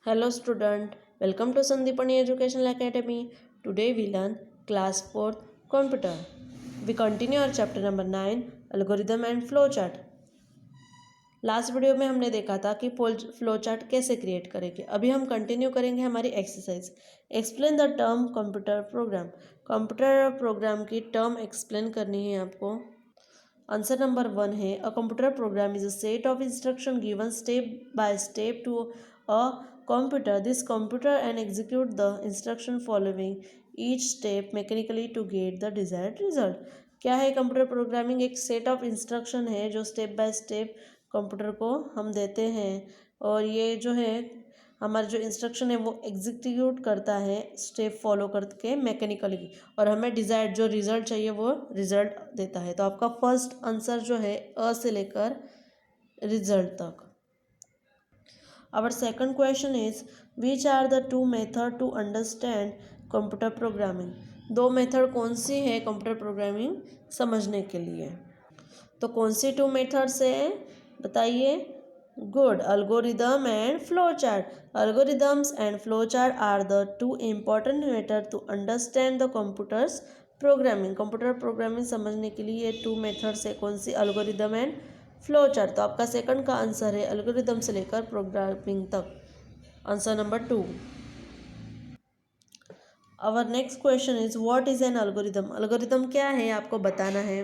Hello student, welcome to Sandipani Educational Academy. Today we learn class 4th computer. We continue our chapter number 9 algorithm and flowchart. Last video में हमने देखा था कि flow chart कैसे create करेंगे। अभी हम कंटिन्यू करेंगे हमारी exercise. Explain the term computer program. Computer program की टर्म एक्सप्लेन करनी है आपको। आंसर नंबर 1 है a computer program is a set of instruction given step by step to a computer. This computer and execute the instruction following each step mechanically to get the desired result. क्या है computer programming? एक set of instruction है जो step by step computer को हम देते हैं और ये जो है हमारा जो इंस्ट्रक्शन है वो एग्जीक्यूट करता है स्टेप फॉलो करके मैकेनिकली और हमें डिजायर्ड जो रिजल्ट चाहिए वो रिजल्ट देता है। तो आपका फर्स्ट आंसर जो है अ से लेकर रिजल्ट तक। Our second question is which are the two method to understand computer programming? दो मेथड कौन सी है कंप्यूटर प्रोग्रामिंग समझने के लिए? तो कौन सी टू मेथड्स है बताइए? Good, algorithm and flowchart. Algorithms and flowchart are the two important method to understand the computer's programming. Computer programming समझने के लिए ये टू मेथड्स है कौन सी? algorithm and flow chart. तो आपका सेकंड का आंसर है एल्गोरिदम से लेकर प्रोग्रामिंग तक। Answer number 2। Our next question is what is an algorithm? Algorithm क्या है आपको बताना है।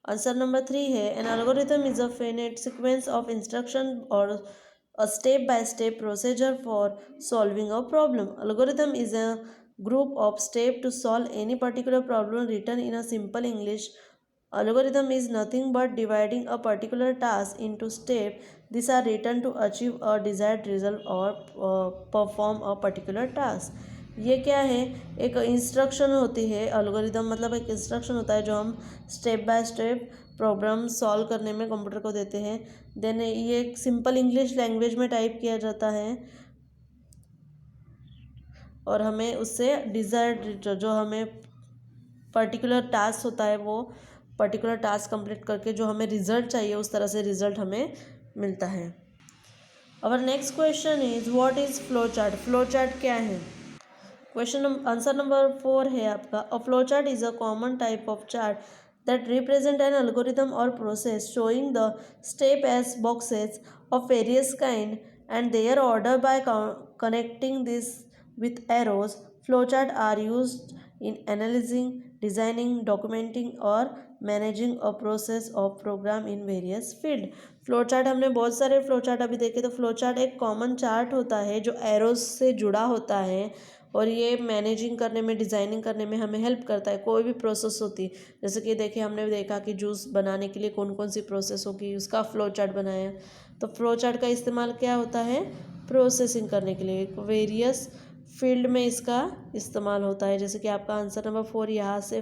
आंसर नंबर 3 है an algorithm is a finite sequence of instruction और a step by step procedure for solving a problem. Algorithm is a group of steps to solve any particular problem written in a simple English. Algorithm is nothing but dividing a particular task into steps. These are written to achieve a desired result or perform a particular task. ये क्या है? एक instruction होती है। Algorithm मतलब एक instruction होता है जो हम step by step problem solve करने में कंप्यूटर को देते हैं। देन ये एक सिंपल इंग्लिश लैंग्वेज में टाइप किया जाता है और हमें उससे डिज़ायर्ड जो हमें पर्टिकुलर टास्क होता है वो पर्टिकुलर टास्क कंप्लीट करके जो हमें रिजल्ट चाहिए उस तरह से रिजल्ट हमें मिलता है। Our next question is what is flow chart? Flow chart क्या है? क्वेश्चन आंसर नंबर 4 है आपका अ flow chart is a common type of chart that represent an algorithm or process showing the step as boxes of various kind and their order by connecting this with arrows. Flowchart are used in analyzing, designing, documenting or managing a process of program in various field. Flow chart हमने बहुत सारे flow chart अभी देखे। तो flow chart एक common chart होता है जो एरोज से जुड़ा होता है और ये मैनेजिंग करने में डिज़ाइनिंग करने में हमें हेल्प करता है। कोई भी प्रोसेस होती है जैसे कि देखिए हमने देखा कि जूस बनाने के लिए कौन कौन सी प्रोसेस होगी उसका फ्लो चार्ट बनाया। तो फ्लो चार्ट का इस्तेमाल क्या होता है? प्रोसेसिंग करने के लिए वेरियस फील्ड में इसका इस्तेमाल होता है। जैसे कि आपका आंसर नंबर 4 यहाँ से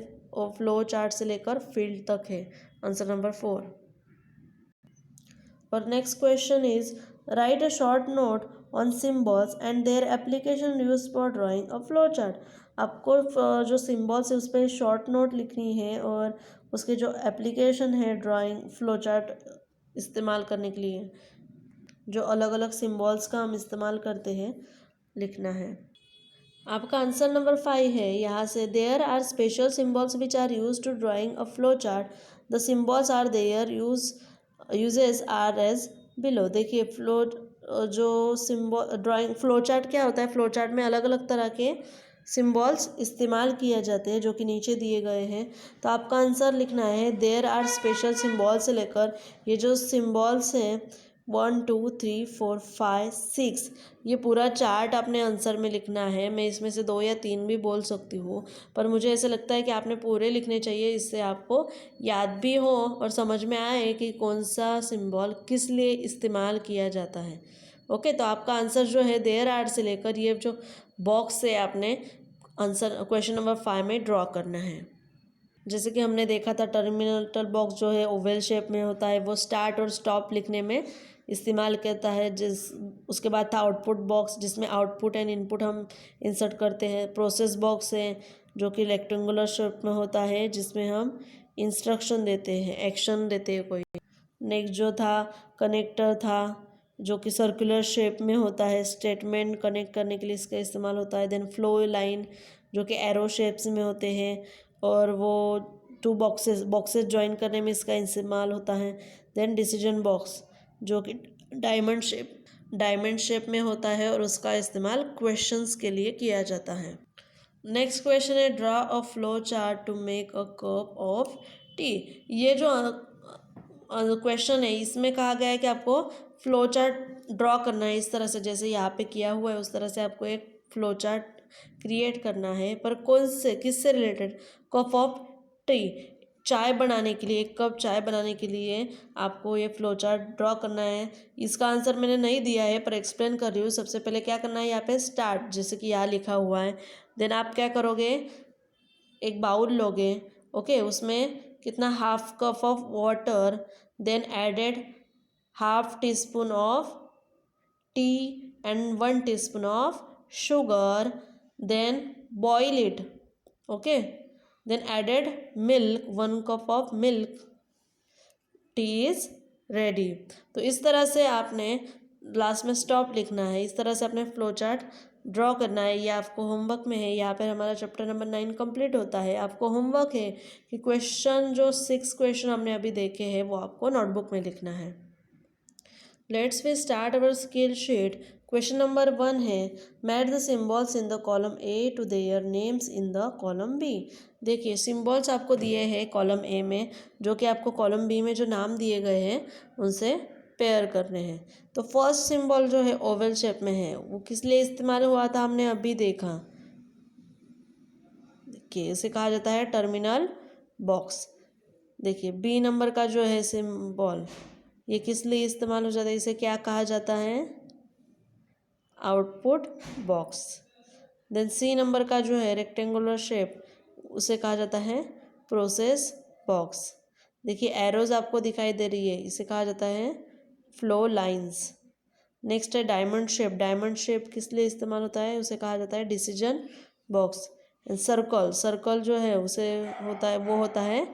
फ्लो चार्ट से लेकर फील्ड तक है। Answer number 4। और next question is right a short note on symbols and their application use for drawing a flow chart. आपको जो सिम्बॉल्स है उस पर शॉर्ट नोट लिखनी है और उसके जो एप्लीकेशन है ड्राइंग फ्लो चार्ट इस्तेमाल करने के लिए जो अलग अलग सिम्बॉल्स का हम इस्तेमाल करते हैं लिखना है। आपका आंसर नंबर 5 है यहाँ से there are special symbols which are use to drawing a flow chart. The symbols are their uses are as below. देखिए फ्लो जो सिम्बॉल ड्राइंग फ्लो चार्ट क्या होता है? फ्लो चार्ट में अलग अलग तरह के सिम्बॉल्स इस्तेमाल किए जाते हैं जो कि नीचे दिए गए हैं। तो आपका आंसर लिखना है देयर आर स्पेशल सिम्बॉल से लेकर ये जो सिम्बॉल्स हैं 1 2 3 4 5 6 ये पूरा चार्ट आपने आंसर में लिखना है। मैं इसमें से 2 या 3 भी बोल सकती हूँ पर मुझे ऐसा लगता है कि आपने पूरे लिखने चाहिए इससे आपको याद भी हो और समझ में आए कि कौन सा सिंबल किस लिए इस्तेमाल किया जाता है। ओके, तो आपका आंसर जो है देयर आर से लेकर ये जो बॉक्स है आपने आंसर क्वेश्चन नंबर 5 में ड्रॉ करना है। जैसे कि हमने देखा था टर्मिनल बॉक्स जो है ओवल शेप में होता है वो स्टार्ट और स्टॉप लिखने में इस्तेमाल करता है। उसके बाद था आउटपुट बॉक्स जिसमें आउटपुट एंड इनपुट हम इंसर्ट करते हैं। प्रोसेस बॉक्स है जो कि रेक्टेंगुलर शेप में होता है जिसमें हम इंस्ट्रक्शन देते हैं, एक्शन देते हैं कोई। नेक्स्ट जो था कनेक्टर था जो कि सर्कुलर शेप में होता है, स्टेटमेंट कनेक्ट करने के लिए इसका इस्तेमाल होता है। देन फ्लो लाइन जो कि एरो शेप्स में होते हैं और वो टू बॉक्सेस ज्वाइन करने में इसका इस्तेमाल होता है। देन डिसीजन बॉक्स जो कि डायमंड शेप में होता है और उसका इस्तेमाल क्वेश्चंस के लिए किया जाता है। नेक्स्ट क्वेश्चन है draw a flow chart to make a cup of tea. ये जो क्वेश्चन है इसमें कहा गया है कि आपको फ्लो चार्ट ड्रॉ करना है इस तरह से, जैसे यहाँ पे किया हुआ है उस तरह से आपको एक फ्लो चार्ट क्रिएट करना है। पर कौन से किससे रिलेटेड? कप ऑफ टी, चाय बनाने के लिए, एक कप चाय बनाने के लिए आपको ये फ्लो चार्ट ड्रॉ करना है। इसका आंसर मैंने नहीं दिया है पर एक्सप्लेन कर रही हूँ। सबसे पहले क्या करना है, यहाँ पे स्टार्ट जैसे कि यहाँ लिखा हुआ है। देन आप क्या करोगे, एक बाउल लोगे, ओके, उसमें कितना, half cup of water, then added half teaspoon of tea and 1 teaspoon of sugar, then boil it, okay, then added milk, 1 cup of milk, T is ready. तो इस तरह से आपने लास्ट में stop लिखना है, इस तरह से आपने फ्लो चार्ट ड्रॉ करना है। ये आपको होमवर्क में है। यहाँ पर हमारा चैप्टर नंबर 9 कंप्लीट होता है। आपको होमवर्क है कि क्वेश्चन जो 6 क्वेश्चन हमने अभी देखे हैं वो आपको नोटबुक में लिखना है। Let's we start our skill sheet. Question number 1 है match the symbols in the column A to their names in the column B. देखिए सिम्बॉल्स आपको दिए हैं कॉलम ए में, जो कि आपको कॉलम बी में जो नाम दिए गए हैं उनसे पेयर करने हैं। तो फर्स्ट सिम्बॉल जो है ओवल शेप में है, वो किस लिए इस्तेमाल हुआ था हमने अभी देखा। देखिए इसे कहा जाता है टर्मिनल बॉक्स। देखिए बी नंबर का जो है सिम्बॉल, ये किस लिए इस्तेमाल हो जाता है, इसे क्या कहा जाता है, output box. Then C number का जो है रेक्टेंगुलर शेप, उसे कहा जाता है प्रोसेस बॉक्स। देखिए एरोज आपको दिखाई दे रही है, इसे कहा जाता है फ्लो लाइंस। नेक्स्ट है डायमंड शेप। डायमंड शेप किस लिए इस्तेमाल होता है, उसे कहा जाता है डिसीजन बॉक्स। सर्कल जो है उसे होता है, वो होता है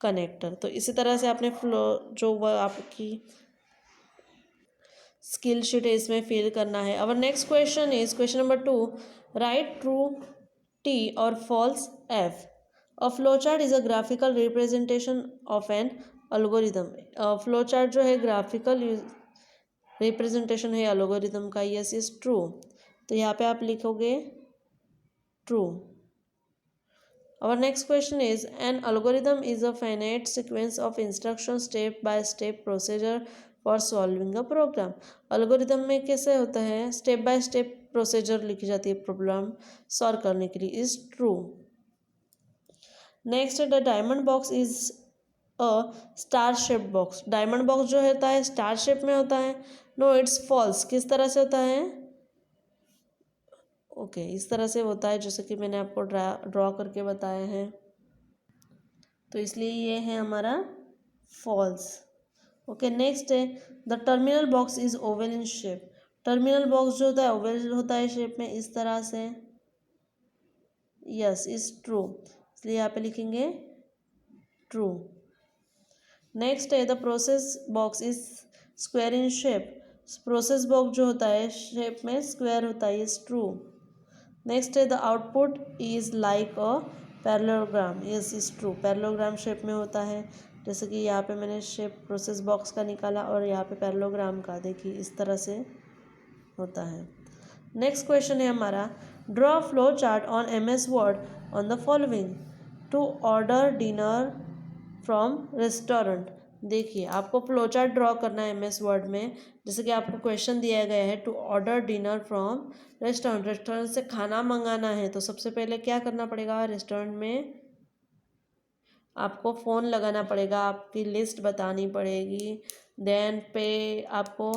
कनेक्टर। तो इसी तरह से आपने फ्लो जो वह आपकी स्किल शीट है इसमें फिल करना है। Our next question is question number 2, right true T और false F. A flow chart is a graphical representation of an algorithm. Flow chart जो है ग्राफिकल रिप्रेजेंटेशन है एल्गोरिदम का। यस इज ट्रू, तो यहाँ पे आप लिखोगे true. Our next question is an algorithm is a finite sequence of instructions step by step procedure for solving a program। algorithm में कैसे होता है, स्टेप बाय स्टेप प्रोसीजर लिखी जाती है प्रॉब्लम सॉल्व करने के लिए, is true. Next the diamond box is a star shape box. Diamond box जो होता है स्टार शेप में होता है। नो इट्स फॉल्स, किस तरह से होता है, ओके इस तरह से होता है जैसे कि मैंने आपको ड्रॉ करके बताया है, तो इसलिए ये है हमारा फॉल्स। ओके नेक्स्ट है the terminal box is oval in shape. Terminal box जो होता है ओवल होता है शेप में, इस तरह से। यस इज ट्रू, इसलिए यहाँ पे लिखेंगे ट्रू। नेक्स्ट है the process box is square in shape. Process box जो होता है शेप में स्क्वायर होता है, इज ट्रू। नेक्स्ट है the output is like a parallelogram. Yes is true, parallelogram shape में होता है। जैसे कि यहाँ पे मैंने शेप प्रोसेस बॉक्स का निकाला और यहाँ पे पैरेललोग्राम का, देखिए इस तरह से होता है। नेक्स्ट क्वेश्चन है हमारा draw flow chart on MS Word on the following to order dinner from restaurant. देखिए आपको फ्लो चार्ट ड्रॉ करना है MS वर्ड में। जैसे कि आपको क्वेश्चन दिया गया है to order dinner from restaurant, restaurant से खाना मंगाना है। तो सबसे पहले क्या करना पड़ेगा, रेस्टोरेंट में आपको फ़ोन लगाना पड़ेगा, आपकी लिस्ट बतानी पड़ेगी, देन पे आपको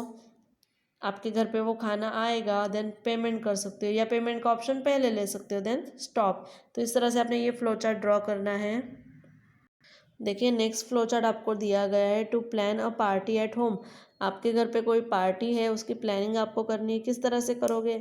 आपके घर पे वो खाना आएगा, देन पेमेंट कर सकते हो या पेमेंट का ऑप्शन पहले ले सकते हो, देन स्टॉप। तो इस तरह से आपने ये फ्लो चार्ट ड्रॉ करना है। देखिए नेक्स्ट फ्लो चार्ट आपको दिया गया है to plan a party at home. आपके घर पे कोई पार्टी है, उसकी प्लानिंग आपको करनी है, किस तरह से करोगे।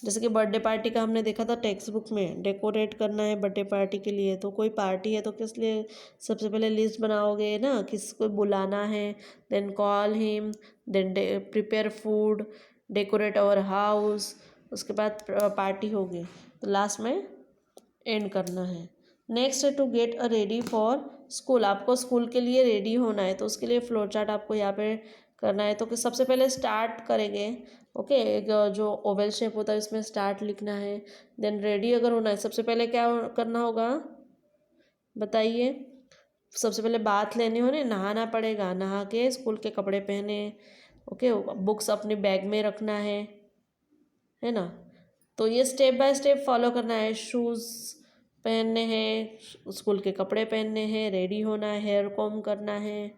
जैसे कि बर्थडे पार्टी का हमने देखा था टेक्स्ट बुक में, डेकोरेट करना है बर्थडे पार्टी के लिए, तो कोई पार्टी है तो किस लिए सबसे पहले लिस्ट बनाओगे ना, किसको बुलाना है, then call him, then prepare food, decorate our house, उसके बाद पार्टी होगी, तो लास्ट में एंड करना है। नेक्स्ट है to get a ready for school. आपको स्कूल के लिए रेडी होना है तो उसके लिए फ्लो चार्ट आपको यहाँ पे करना है। तो सबसे पहले स्टार्ट करेंगे, ओके, एक जो ओवल शेप होता है उसमें स्टार्ट लिखना है। देन रेडी अगर होना है सबसे पहले क्या करना होगा बताइए। सबसे पहले बाथ लेने होने, नहाना पड़ेगा, नहा के स्कूल के कपड़े पहने, ओके, बुक्स अपनी बैग में रखना है ना। तो ये स्टेप बाय स्टेप फॉलो करना है। शूज़ पहनने हैं, स्कूल के कपड़े पहनने हैं, रेडी होना है, हेयर कॉम करना है,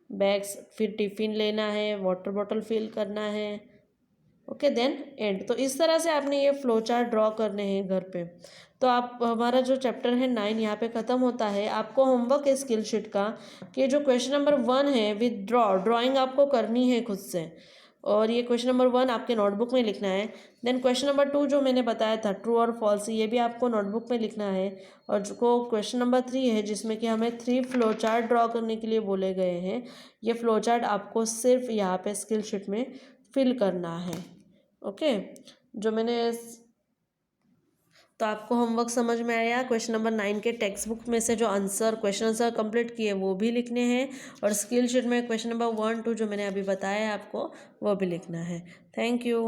बैग्स, फिर टिफ़िन लेना है, वाटर बॉटल फिल करना है, ओके, देन एंड। तो इस तरह से आपने ये फ्लो चार्ट ड्रॉ करने हैं घर पे। तो आप हमारा जो चैप्टर है 9 यहाँ पे ख़त्म होता है। आपको होमवर्क है स्किल शीट का कि जो क्वेश्चन नंबर 1 है विद ड्राइंग आपको करनी है खुद से, और ये क्वेश्चन नंबर 1 आपके नोटबुक में लिखना है। देन क्वेश्चन नंबर 2 जो मैंने बताया था ट्रू और फॉल्स, ये भी आपको नोटबुक में लिखना है। और जो क्वेश्चन नंबर 3 है जिसमें कि हमें 3 फ्लो चार्ट ड्रॉ करने के लिए बोले गए हैं, ये फ्लो चार्ट आपको सिर्फ यहाँ पे स्किल शीट में फिल करना है, ओके। जो मैंने तो आपको होमवर्क समझ में आया। क्वेश्चन नंबर 9 के टेक्स्ट बुक में से जो क्वेश्चन आंसर कंप्लीट किए वो भी लिखने हैं, और स्किल शीट में क्वेश्चन नंबर 1 2 जो मैंने अभी बताया है आपको वो भी लिखना है। Thank you.